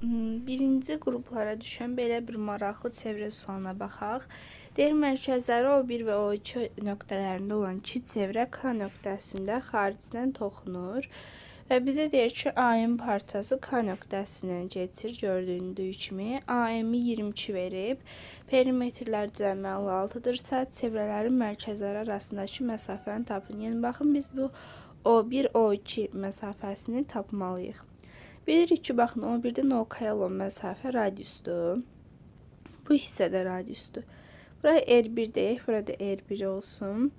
Birinci qruplara düşən belə bir maraqlı çevrə sualına baxaq. Deyir, mərkəzləri O1 və O2 nöqtələrində olan iki çevrə K nöqtəsində xaricdən toxunur. Və bizə deyir ki, AM parçası K nöqtəsindən keçir, gördüyünüz kimi. AM-i 22 verib. Perimetrlər cəmi 56-dırsa, çevrələrin mərkəzləri arasındakı məsafəni tapın. Yəni, baxın, biz bu O1, O2 məsafəsini tapmalıyıq. Bilirik ki, baxın, O1-dən OK-ya olan məsafə radiusdur. Bu hissədə radiusdur. Buraya R1 deyək, burada R1 olsun.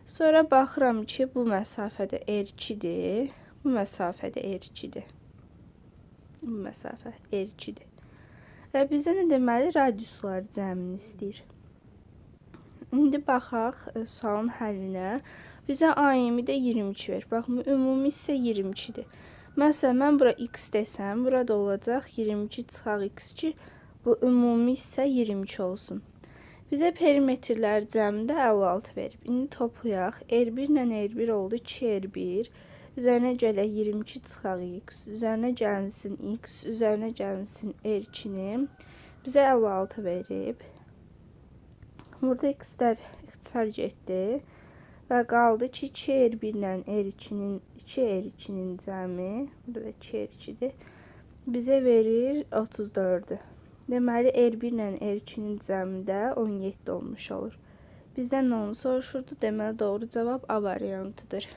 Sonra baxıram ki, bu məsafədə R2-dir. Bu məsafədə R2-dir. Bu məsafə R2-dir. Və bizə nə deməli? Radiuslar cəmini istəyir. İndi baxaq sualın həllinə. Bizə AM-i də 22 verir. Baxın, ümumi isə 22-dir. Məsələn, mən bura x desəm, burada olacaq 22 çıxaq x2, bu ümumi isə 22 olsun. Bizə perimetrlər cəmində 56 verib. İndi toplayaq. R1 ilə R1 oldu 2R1. Üzərinə gələk 22 çıxaq x. Üzərinə gəlsin x. Üzərinə gəlsin R2-ni. Bizə 56 verib. Burada x-lər ixtisar getdi. Və qaldı ki, 2R1 ilə R2-nin 2R2-nin cəmi, burada 2R2-dir, bizə verir 34-dür. Deməli, R1 ilə R2-nin cəmi də 17 olmuş olur. Bizdən onu soruşurdu. Deməli, doğru cavab A variantıdır.